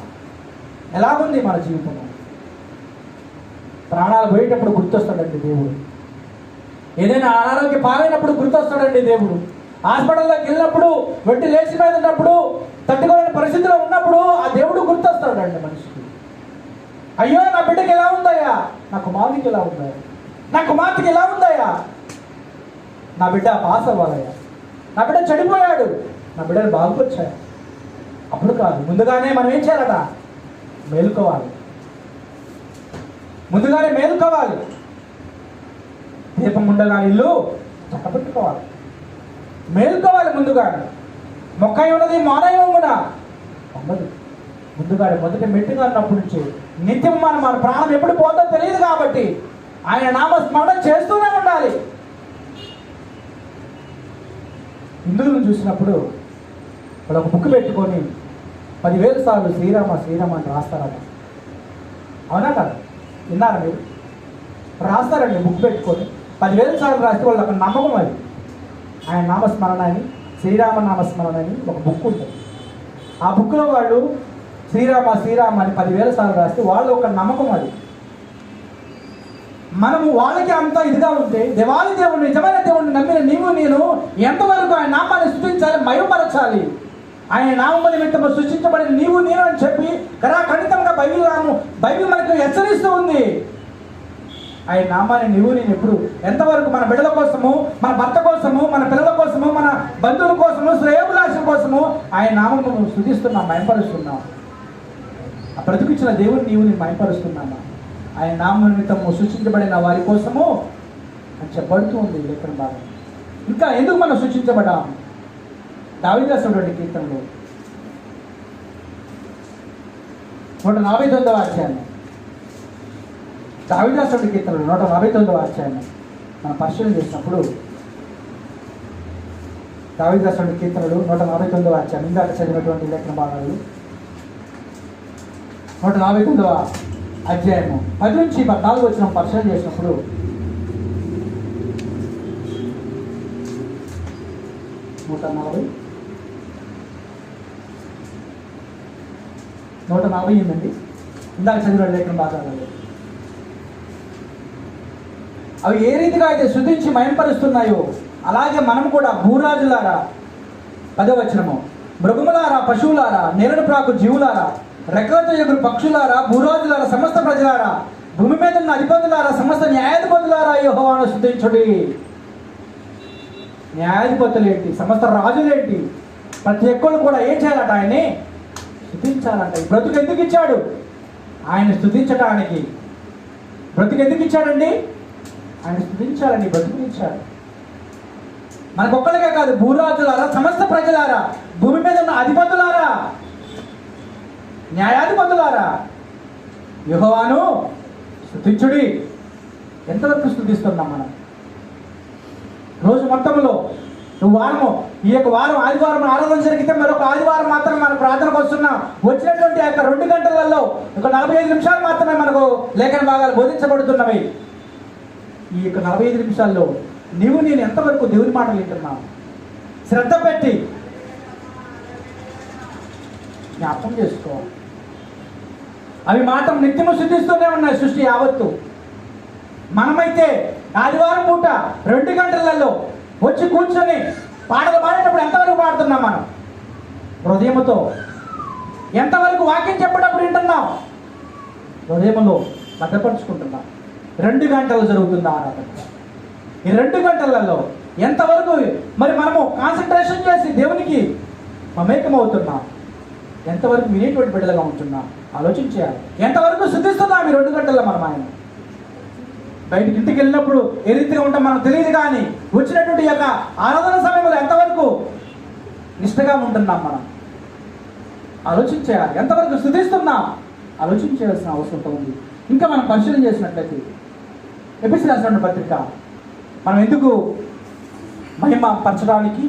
ఎలాగుంది మన జీవితం? ప్రాణాలు పోయేటప్పుడు గుర్తొస్తాడండి దేవుడు. ఏదైనా అనారోగ్య పాలైనప్పుడు గుర్తొస్తాడండి దేవుడు. హాస్పిటల్లోకి వెళ్ళినప్పుడు, వెంటి లేచి మీద ఉన్నప్పుడు, తట్టుకోలేని పరిస్థితిలో ఉన్నప్పుడు ఆ దేవుడు గుర్తొస్తాడండి మనిషికి. అయ్యో నా బిడ్డకి ఎలా ఉందయ్యా, నా కుమారుడికి ఎలా ఉందయ్యా, నా కుమార్తెకి ఎలా ఉందయ్యా, నా బిడ్డ పాస్ అవ్వాలయ్యా, నా బిడ్డ చెడిపోయాడు, నా బిడ్డను బాగుపరిచాయా. అప్పుడు కాదు, ముందుగానే మనం ఏం చేయాలట? మేలుకోవాలి. ముందుగానే మేలుకోవాలి. దీపం ఉండగా ఇల్లు చక్కబెట్టుకోవాలి, మేలుకోవాలి. ముందుగానే మొక్క ఉన్నది మానవమున అమ్మదు. ముందుగానే మొదటి మెట్టుగా అన్నప్పటి నుంచి నిత్యం మన ప్రాణం ఎప్పుడు పోతుందో తెలియదు కాబట్టి ఆయన నామస్మరణ చేస్తూనే ఉండాలి. హిందువులను చూసినప్పుడు వాళ్ళు ఒక బుక్ పెట్టుకొని 10,000 సార్లు శ్రీరామ శ్రీరామ అని రాస్తారట. అవునా కదా? విన్నారా మీరు? రాస్తారండి బుక్ పెట్టుకొని 10,000 సార్లు రాస్తే వాళ్ళు ఒక నమ్మకం. అది ఆయన నామస్మరణ అని, శ్రీరామ నామస్మరణ అని ఒక బుక్ ఉంటుంది. ఆ బుక్లో వాళ్ళు శ్రీరామ శ్రీరామ అని 10,000 సార్లు రాస్తే వాళ్ళు ఒక నమ్మకం. అది మనము వాళ్ళకి అంత ఇదిగా ఉంటే, దేవాది దేవుడిని, నిజమైన దేవుడిని నమ్మిన నీవు నేను ఎంతవరకు ఆయన నామాన్ని సృష్టించాలి, మయమరచాలి. ఆయన నామ నిమిత్తము సృష్టించబడిన నీవు నేను అని చెప్పి ఖండితంగా బైబిల్ మనకు హెచ్చరిస్తూ ఉంది. ఆయన నామాన్ని నీవు నేను ఎప్పుడు ఎంతవరకు మన బిడ్డల కోసము, మన భర్త కోసము, మన పిల్లల కోసము, మన బంధువుల కోసము, శ్రేయోభిలాషం కోసము ఆయన నామము స్తుతిస్తున్నాం, మయపరుస్తున్నాం. ఆ బ్రతికిచ్చిన దేవుని నీవు నేను మయపరుస్తున్నామా? ఆయన నామ నిమిత్తము సృష్టించబడిన వారి కోసము అని చెప్పబడుతూ ఉంది లేఖన భాగం. ఇంకా ఎందుకు మనం సృష్టించబడ్డాం? దావీదు రాసినటువంటి కీర్తనలు 149వ అధ్యాయం, దావీదు రాసినటువంటి కీర్తనలు 149వ అధ్యాయం మనం పరిశీలన చేసినప్పుడు, దావీదు రాసినటువంటి కీర్తనలు 149వ అధ్యాయం ఇందాక చదివినటువంటి లేఖన భాగాలు 149వ అధ్యాయము 10 నుంచి 14 వచనం పరిశీలన చేసినప్పుడు 140 ఉందండి. ఇందాక చదివిన లేఖన భాగాలలో అవి ఏ రీతిగా అయితే శుద్ధించి మయంపరుస్తున్నాయో అలాగే మనం కూడా భూరాజులారా, 10వ వచనము, మృగములారా, పశువులారా, నేరడు ప్రాకు జీవులారా, రెక్కలతో ఎగురు పక్షులారా, భూరాజులారా, సమస్త ప్రజలారా, భూమి మీద ఉన్న అధిపతులారా, సమస్త న్యాయాధిపతులారా యెహోవాను స్తుతించుడి. న్యాయాధిపతులేంటి, సమస్త రాజులేంటి, ప్రతి ఒక్కరు కూడా ఏం చేయాలట? ఆయన్ని స్తుతించాలంట. ఈ బ్రతుకు ఎందుకు ఇచ్చాడు? ఆయన స్తుతించడానికి. బ్రతుకు ఎందుకు ఇచ్చాడండి? ఆయన స్తుతించాలని బ్రతుకు ఇచ్చాడు. మనకొక్కరికే కాదు, భూరాజులారా, సమస్త ప్రజలారా, భూమి మీద ఉన్న అధిపతులారా, న్యాయాధిపతులారా యెహోవాను స్తుతించుడి. ఎంతవరకు స్తుతిస్తున్నాం మనం? రోజు మొత్తంలో వారము, ఈ యొక్క వారం ఆదివారం ఆరాధన జరిగితే మరొక ఆదివారం మాత్రం మనం ప్రార్థనకు వస్తున్నాం. వచ్చినటువంటి యొక్క 2 గంటలలో ఒక 45 నిమిషాలు మాత్రమే మనకు లేఖన భాగాలు బోధించబడుతున్నవి. ఈ యొక్క 45 నిమిషాల్లో నీవు నేను ఎంతవరకు దేవుని మాటలు వింటున్నావు? శ్రద్ధ పెట్టి జ్ఞాపకం చేసుకో. అవి మాత్రం నిత్యము శుద్ధిస్తూనే ఉన్నాయి సృష్టి యావత్తు. మనమైతే ఆదివారం పూట 2 గంటలలో వచ్చి కూర్చొని పాటలు పాడేటప్పుడు ఎంతవరకు పాడుతున్నాం? మనం హృదయముతో ఎంతవరకు వాక్యం చెప్పేటప్పుడు వింటున్నాం? హృదయంలో భద్రపరుచుకుంటున్నాం. 2 గంటలు జరుగుతుంది ఆరాధన. ఈ 2 గంటలలో ఎంతవరకు మరి మనము కాన్సన్ట్రేషన్ చేసి దేవునికి మమేకమవుతున్నాం? ఎంతవరకు వినేటువంటి బిడ్డలుగా ఉంటున్నాం? ఆలోచించాలి. ఎంతవరకు శుద్ధిస్తున్నాం ఈ 2 గంటల్లో మనం? ఆయన బయటికి ఇంటికి వెళ్ళినప్పుడు ఏ రీతిగా ఉంటాం మనకు తెలియదు, కానీ వచ్చినటువంటి యొక్క ఆరాధన సమయంలో ఎంతవరకు నిష్ఠగా ఉంటున్నాం మనం? ఆలోచించేయాలి. ఎంతవరకు స్తుతిస్తున్నాం? ఆలోచించాల్సిన అవసరం ఉంది. ఇంకా మనం పరిశీలన చేసినట్లయితే ఎఫెసీయులకు రాసిన పత్రిక మనం ఎందుకు మహిమ పరచడానికి,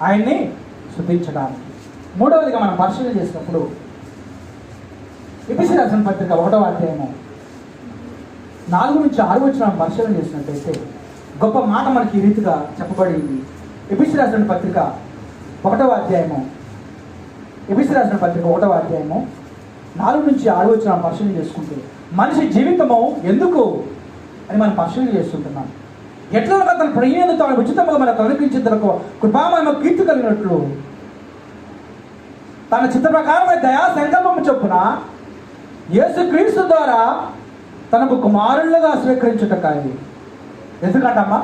ఆయన్ని స్తుతించడానికి. మూడవదిగా మనం పరిశీలన చేసినప్పుడు ఎఫెసీయులకు రాసిన పత్రిక 1వ అధ్యాయము 4 నుంచి 6 వచనం పరిశీలన చేసినట్లయితే గొప్ప మాట మనకి ఈ రీతిగా చెప్పబడింది. ఎఫెసీయులకు రాసిన పత్రిక 1వ అధ్యాయము, ఎఫెసీయులకు రాసిన పత్రిక 1వ అధ్యాయము 4 నుంచి 6 వచనం పరిశీలన చేసుకుంటే మనిషి జీవితము ఎందుకు అని మనం పరిశీలన చేస్తుంటున్నాం. ఎట్లా తన ప్రియను తాను ఉచితంగా మనకు అనుగ్రహించేందుకు కృపామయ కీర్తి కలిగినట్లు తన చిత్త ప్రకారమైన దయా సంకల్పం చొప్పున యేసుక్రీస్తు ద్వారా తనకు కుమారులుగా స్వీకరించుటకాయి. ఎందుకంటమ్మా?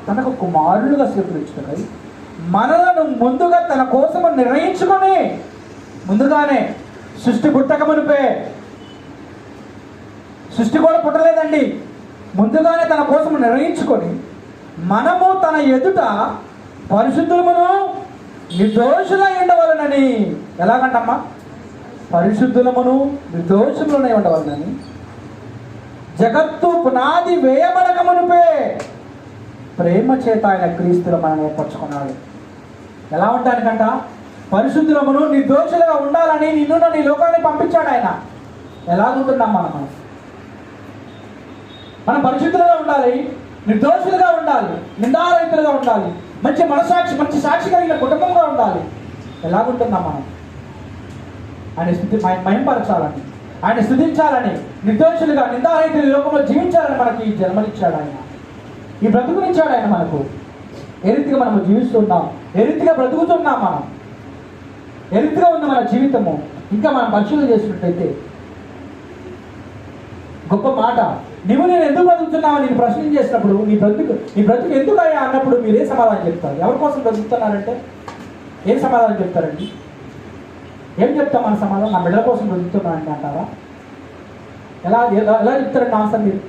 తనకు కుమారులుగా స్వీకరించుటకాయి మనలను ముందుగా తన కోసము నిర్ణయించుకొని, ముందుగానే సృష్టి పుట్టక మునిపే, సృష్టి కూడా పుట్టలేదండి, ముందుగానే తన కోసము నిర్ణయించుకొని మనము తన ఎదుట పరిశుద్ధులమును నిర్దోషులై ఉండవలనని. ఎలాగంటమ్మా? పరిశుద్ధులమును నిర్దోషులై ఉండవలనని జగత్తు పునాది వేయబడక మునిపే ప్రేమ చేత ఆయన క్రీస్తులో మనం ఏర్పరచుకున్నాడు. ఎలా ఉండడానికంట? పరిశుద్ధులమును నిర్దోషులుగా ఉండాలని నిన్ను నీ లోకాన్ని పంపించాడు ఆయన. ఎలాగుంటున్నాం మనం పరిశుద్ధులుగా ఉండాలి, నిర్దోషులుగా ఉండాలి, నిందారహితులుగా ఉండాలి, మంచి మనసాక్షి, మంచి సాక్షి కలిగిన కుటుంబంగా ఉండాలి. ఎలాగుంటున్నాం మనం? ఆయన స్థుతి మయంపరచాలని, ఆయన స్థుతించాలని, నిర్దోషులుగా నిందారహితులు లోకంలో జీవించాలని మనకి ఈ జన్మనిచ్చాడు ఆయన. ఈ బ్రతుకునిచ్చాడు ఆయన మనకు. ఏ రీతిగా మనము జీవిస్తున్నాం, ఏ రీతిగా బ్రతుకుతున్నాం, మనం ఏ రీతిగా ఉంది మన జీవితము, ఇంకా మనం పరిశీలన చేసినట్టయితే గొప్ప మాట. నువ్వు నేను ఎందుకు బ్రతుకుతున్నావు నేను ప్రశ్న చేసినప్పుడు నీ బ్రతుకు ఎందుకు అయ్యా అన్నప్పుడు మీరే సమాధానం చెప్తారు. ఎవరి కోసం బ్రతుకుతున్నారంటే ఏం సమాధానం చెప్తారండి? ఏం చెప్తాం మన సమాధానం? నా బిడ్డల కోసం బ్రతుకుతున్నానండి అంటారా? ఎలా ఎలా చెప్తారండి ఆన్సర్ మీరు?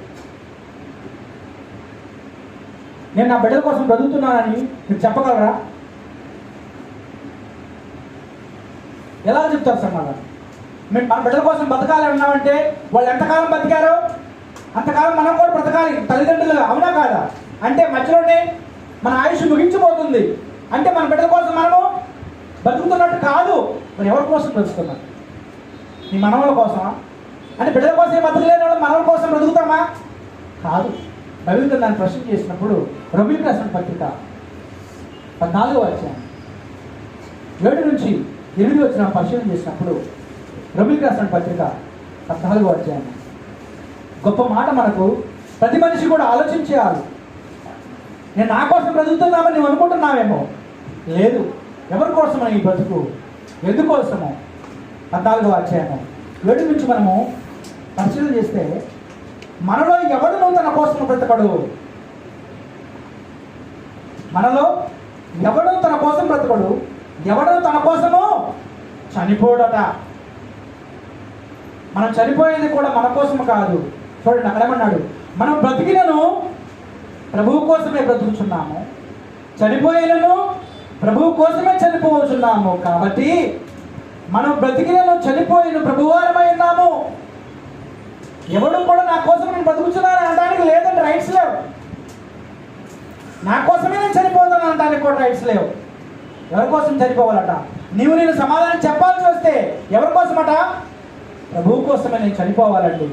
నేను నా బిడ్డల కోసం బ్రతుకుతున్నానని మీరు చెప్పగలరా? ఎలా చెప్తారు సమాధానం? మేము మన బిడ్డల కోసం బతకాలి ఉన్నామంటే వాళ్ళు ఎంతకాలం బతికారో అంతకాలం మనం కూడా బ్రతకాలి తల్లిదండ్రులుగా, అవునా కాదా? అంటే మధ్యలోనే మన ఆయుష్ ముగించిపోతుంది. అంటే మన బిడ్డల కోసం మనము బతుకుతున్నట్టు కాదు. మరి ఎవరి కోసం బ్రతుకుతున్నాం? నీ మనవల కోసమా? అంటే బిడ్డల కోసం బతకలేని వాళ్ళు మనవల కోసం బ్రతుకుతామా? కాదు. బైబిల్ దాన్ని ప్రశ్న చేసినప్పుడు రోమీయులకు రాసిన పత్రిక 14వ అధ్యాయం 7-8 పరిశీలన చేసినప్పుడు రోమీయులకు రాసిన పత్రిక 14వ అధ్యాయం గొప్ప మాట మనకు ప్రతి మనిషి కూడా ఆలోచించేయాలి. నేను నా కోసం బ్రతుకుతున్నామని నువ్వు అనుకుంటున్నావేమో, లేదు. ఎవరి కోసమో ఈ బ్రతుకు? ఎందుకోసమో? 14వ అధ్యాయం 7 నుంచి మనము పరిశీలన చేస్తే మనలో ఎవడును తన కోసం బ్రతకడు. మనలో ఎవడు తన కోసం బ్రతకడు, ఎవడు తన కోసము చనిపోడట. మనం చనిపోయేది కూడా మన కోసం కాదు. చూడండి అక్కడ ఏమన్నాడు? మనం బ్రతికినను ప్రభువు కోసమే బ్రతుకుచున్నాము, చనిపోయినను ప్రభువు కోసమే చనిపోవచ్చున్నాము. కాబట్టి మనం బ్రతికినను చనిపోయిన ప్రభువారమై ఉన్నాము. ఎవడు కూడా నా కోసం నేను బ్రతుకుతున్నాను అనడానికి లేదండి, రైట్స్ లేవు. నా కోసమే నేను చనిపోతాను అనడానికి కూడా రైట్స్ లేవు. ఎవరి కోసం చనిపోవాలట? నేను సమాధానం చెప్పాల్సి వస్తే ఎవరి కోసమట? ప్రభువు కోసమే నేను చనిపోవాలండి.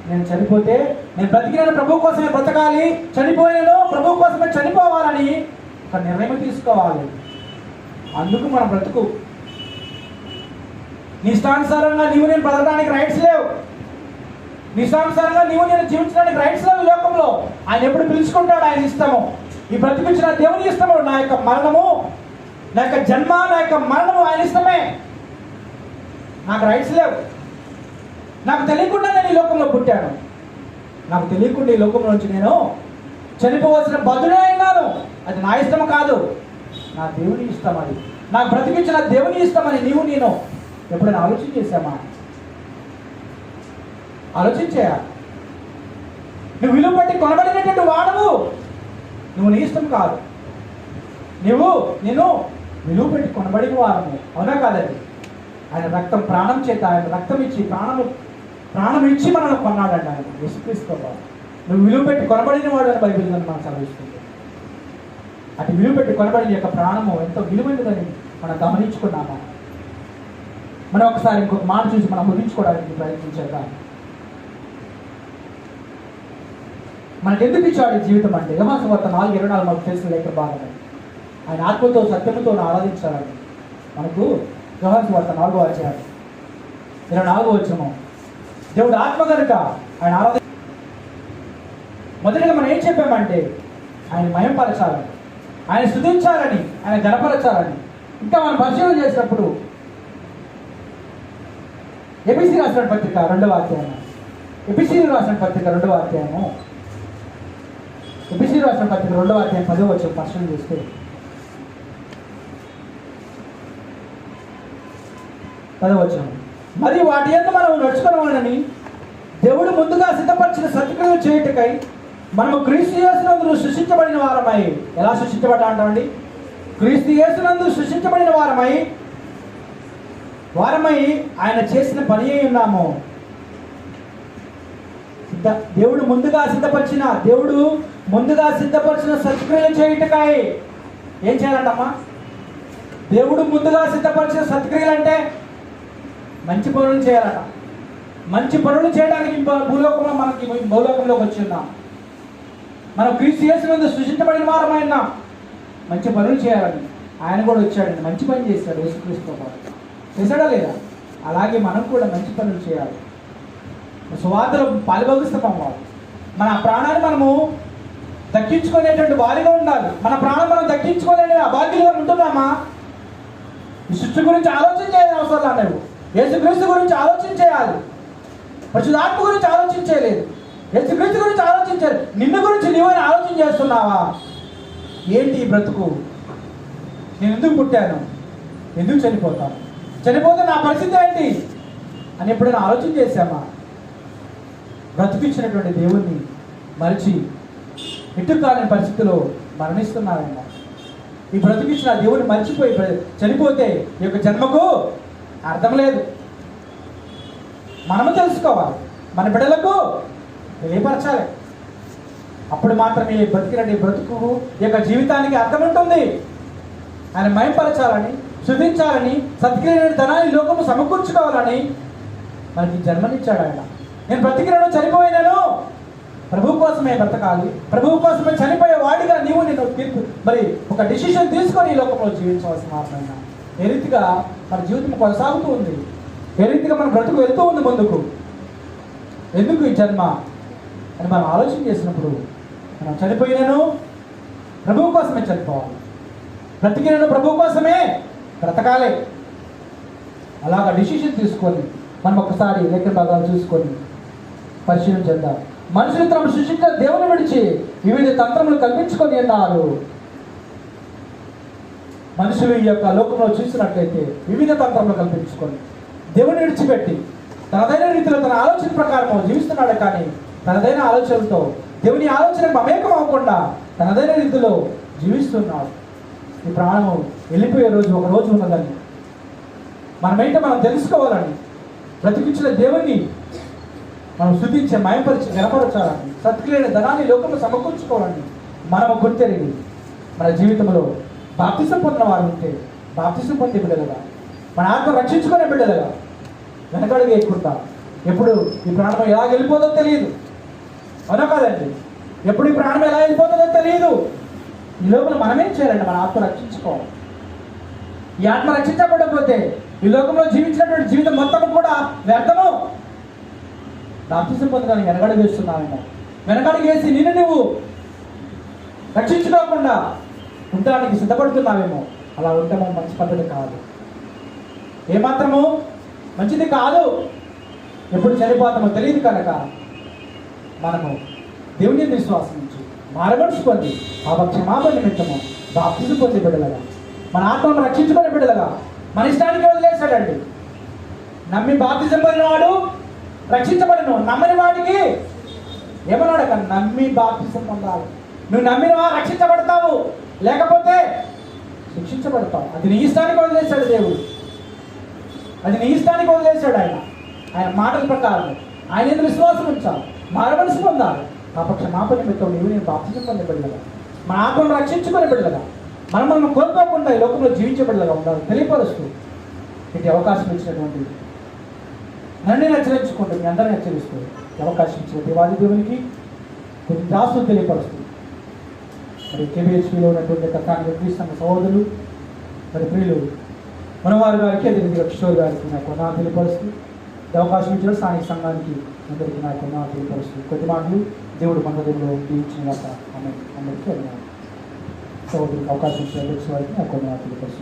నేను చనిపోతే నేను బ్రతికిన ప్రభువు కోసమే బ్రతకాలి, చనిపోయినను ప్రభువు కోసమే చనిపోవాలని ఒక నిర్ణయం తీసుకోవాలి. అందుకు మన బ్రతుకు నీ ఇష్టానుసారంగా నేను బ్రతకడానికి రైట్స్ లేవు. నీ ఇష్టానుసారంగా నేను జీవించడానికి రైట్స్ లేవు లోకంలో. ఆయన ఎప్పుడు పిలుచుకుంటాడు ఆయన ఇష్టము. ఈ బ్రతికించిన దేవుని ఇష్టము. నా యొక్క మరణము, నా యొక్క జన్మ, నా యొక్క మరణము ఆయన ఇష్టమే. నాకు రైట్స్ లేవు. నాకు తెలియకుండా నేను ఈ లోకంలో పుట్టాను. నాకు తెలియకుండా ఈ లోకంలో నుంచి నేను చనిపోవలసిన బదులే అయినాను. అది నా ఇష్టం కాదు, నా దేవుని ఇష్టం. అది నాకు బ్రతికించిన దేవుని ఇష్టం అని నేను ఎప్పుడైనా ఆలోచన చేశామా? ఆలోచించేయా? నువ్వు విలువ పట్టి కొనబడినటువంటి వాడవు. నువ్వు నీ ఇష్టం కాదు, నేను విలువ పెట్టి కొనబడిన వారము, అవునా కాదండి? ఆయన రక్తం ప్రాణం చేత, ఆయన రక్తం ఇచ్చి ప్రాణం ఇచ్చి మనల్ని కొన్నాడండి ఆయన. యేసుక్రీస్తు నువ్వు విలువ పెట్టి కొనబడిన వాడు అని బైబిల్ మనం చదివిస్తుంది. అటు విలువ పెట్టి కొనబడిన యొక్క ప్రాణము ఎంతో విలువైనదని మనం గమనించుకున్నామా? మనం ఒకసారి ఇంకొక మాట చూసి మనం ముగించుకోవడానికి ప్రయత్నించేద్దాం. మనకు ఎందుకు ఇచ్చాడు ఈ జీవితం అంటే? యోహాను సువార్త 4:24 మనకు తెలిసిన లేఖ భాగమే. ఆయన ఆత్మతో సత్యముతో ఆరాధించాలని మనకు యోహాను సువార్త 4వ అధ్యాయం 24వ వచనం. దేవుడు ఆత్మ కనుక ఆయన మొదటిగా మనం ఏం చెప్పామంటే ఆయన మయంపరచాలని, ఆయన స్తుతించాలని, ఆయన గణపరచాలని. ఇంకా మనం పరిశీలన చేసినప్పుడు ఎబిసి రాసిన పత్రిక 2వ అధ్యాయం, ఎబిసి రాసిన పత్రిక 2వ అధ్యాయము, ఎబిసి రాసిన పత్రిక 2వ అధ్యాయం 10వ వచనం పరిశీలన చేస్తే, 10వ వచనం, మరి వాటి యందు మనం నడుచుకోవాలని దేవుడు ముందుగా సిద్ధపరిచిన సత్క్రియలు చేయుటకై మనము క్రీస్తు యేసునందు సృష్టించబడిన వారమై. ఎలా సృష్టించబడ్డా అంటామండి? క్రీస్తు యేసునందు సృష్టించబడిన వారమై ఆయన చేసిన పని అయి ఉన్నాము. దేవుడు ముందుగా సిద్ధపరిచిన సత్క్రియలు చేయుటకై ఏం చేయాలంటమ్మా? దేవుడు ముందుగా సిద్ధపరిచిన సత్క్రియలు అంటే మంచి పనులు చేయాలట. మంచి పనులు చేయడానికి భూలోకంలోకి వచ్చి ఉన్నాం. మనం క్రీస్తు యేసునందు సృష్టించబడిన వారమైనా మంచి పనులు చేయాలని ఆయన కూడా వచ్చాడండి. మంచి పని చేశాడు యేసుక్రీస్తుతో పాటు. చేశాడా లేదా? అలాగే మనం కూడా మంచి పనులు చేయాలి. సువార్తలో పాలుభాగస్థం అవ్వాలి. మన ప్రాణాన్ని మనము దక్కించుకునేటువంటి వారిగా ఉండాలి. మన ప్రాణం మనం దక్కించుకోలేని అభాగ్యులుగా ఉంటున్నామా? ఈ సృష్టి గురించి ఆలోచన చేయాలని అవసరం లేవు. యేసుక్రీస్తు గురించి ఆలోచన చేయాలి. పరిశుద్ధాత్మ గురించి ఆలోచించలేదు. యేసుక్రీస్తు గురించి ఆలోచించాలి. నిన్ను గురించి నీవైనా ఆలోచన చేస్తున్నావా? ఏంటి ఈ బ్రతుకు? నేను ఎందుకు పుట్టాను? ఎందుకు చనిపోతాను? చనిపోతే నా పరిస్థితి ఏంటి అని ఎప్పుడైనా ఆలోచన చేశామా? బ్రతికించినటువంటి దేవుణ్ణి మరిచి ఇటు కాని పరిస్థితిలో మరణిస్తున్నారన్న ఈ బ్రతికించిన దేవుడిని మర్చిపోయి చనిపోతే ఈ యొక్క జన్మకు అర్థం లేదు. మనము తెలుసుకోవాలి, మన బిడ్డలకు తెలియపరచాలి. అప్పుడు మాత్రమే బ్రతికినటువంటి బ్రతుకు యొక్క జీవితానికి అర్థం ఉంటుంది. ఆయన మయంపరచాలని, స్తుతించాలని, సత్క్రియమైన ధనాన్ని లోకము సమకూర్చుకోవాలని మనకి జన్మనిచ్చాడు ఆయన. నేను బ్రతికినను చనిపోయినాను, ప్రభు కోసమే బ్రతకాలి, ప్రభువు కోసమే చనిపోయే వాడిగా నీవు నేను మరి ఒక డిసిషన్ తీసుకొని ఈ లోకంలో జీవించవలసిన ఆత్మైన. ఏ రీతిగా మన జీవితం కొనసాగుతూ ఉంది, ఏ రీతిగా మన బ్రతుకు వెళ్తూ ఉంది ముందుకు, ఎందుకు ఈ జన్మ అని మనం ఆలోచన చేసినప్పుడు మనం చనిపోయినాను ప్రభువు కోసమే చనిపోవాలి, బ్రతికినను ప్రభువు కోసమే బ్రతకాలి. అలాగా డిసిషన్ తీసుకొని మనం ఒకసారి లేఖన భాగాలు చూసుకొని పరిశీలన చేద్దాం. మనుషులు తమ సృష్టించిన దేవుని విడిచి వివిధ తంత్రములు కల్పించుకొని అన్నారు. మనుషులు ఈ యొక్క లోకంలో చూసినట్లయితే వివిధ తంత్రములు కల్పించుకొని దేవుని విడిచిపెట్టి తనదైన రీతిలో తన ఆలోచన ప్రకారం జీవిస్తున్నాడు. కానీ తనదైన ఆలోచనలతో దేవుని ఆలోచన మమేకం అవ్వకుండా తనదైన రీతిలో జీవిస్తున్నాడు. ఈ ప్రాణము వెళ్ళిపోయే రోజు ఒక రోజు ఉన్నదని మనమైతే మనం తెలుసుకోవాలని, బ్రతికించిన దేవుణ్ణి మనం స్తుతించే మయంపరిచి గణపరచాలని, సత్క్రియైన ధనాన్ని లోకంలో సమకూర్చుకోవాలని మనము గుర్తెరిగి మన జీవితంలో బాప్తిసం పొందిన వారు ఉంటే బాప్తిసం పొందే బిడ్డలుగా, మన ఆత్మ రక్షించుకునే బిడ్డలుగా వెనకడుగు వేయకుండా, ఎప్పుడు ఈ ప్రాణం ఎలా వెళ్ళిపోతుందో తెలియదు. అవునా కాదండి? ఎప్పుడు ఈ ప్రాణం ఎలా వెళ్ళిపోతుందో తెలియదు. ఈ లోపల మనమేం చేయాలండి? మన ఆత్మ రక్షించుకోవాలి. ఈ ఆత్మ రక్షించబడకపోతే ఈ లోకంలో జీవించినటువంటి జీవితం మొత్తం కూడా వ్యర్థము. బాప్తిసం పొందడానికి వెనకడుగు వేస్తున్నామేమో, వెనకడుగు వేసి నిన్ను నువ్వు రక్షించుకోకుండా ఉండడానికి సిద్ధపడుతున్నావేమో. అలా ఉండమో మంచి పద్ధతి కాదు, ఏమాత్రము మంచిది కాదు. ఎప్పుడు చనిపోతామో తెలియదు కనుక మనము దేవుని విశ్వాసం నుంచి మారమనిషి పొంది క్షమాపణ నిమిత్తము బాప్తిసం పొంది బిడ్డలుగా, మన ఆత్మను రక్షించుకునే బిడ్డలుగా మన ఇష్టానికి వదిలేశాడండి. నమ్మి బాప్తిసం పొందిన వాడు రక్షించబడను, నమ్మని వాడికి ఏమన్నాడు? కానీ నమ్మి బాప్తిసం పొందాలి. నువ్వు నమ్మినవా రక్షించబడతావు, లేకపోతే శిక్షించబడతావు. అది నీ ఇష్టానికి వదిలేశాడు దేవుడు, అది నీ ఇష్టానికి వదిలేశాడు ఆయన. ఆయన మాటల ప్రకారం ఆయన ఎందుకు విశ్వాసం ఉంచాలి, మారమనిషి పొందాలి. క్షమాపణ నిమిత్తం నీవు నేను బాప్తిసం పొందే బిడ్డలుగా, మన ఆత్మను రక్షించుకునే బిడ్డలుగా, మనం కోల్పోకుండా ఈ లోకంలో జీవించే బిడ్డలుగా ఉండాలి తెలియపరుస్తూ ఇటు అవకాశం ఇచ్చినటువంటి నన్ను హెచ్చరించుకుంటూ మీ అందరినీ హెచ్చరిస్తూ అవకాశం ఇచ్చిన దేవాది దేవునికి కొన్ని దాసులు తెలియపరుస్తూ మరి కేబిహెచ్పిలో ఉన్నటువంటి కథానికి క్రీస్తు సహోదరులు మరి ప్రియులు మనవారి గారికి అదేవిధంగా కిషోర్ గారికి నాకు నా తెలియపరుస్తూ అవకాశం ఇచ్చిన స్థానిక సంఘానికి అందరికీ నా కొన్న తెలియపరుస్తుంది. కొద్ది మాటలు దేవుడు మందరంలో దీవించిన ఆమె అందరికీ సహోదరికి అవకాశం ఇచ్చిన వారికి నా కొన్న తెలియపరుస్తుంది.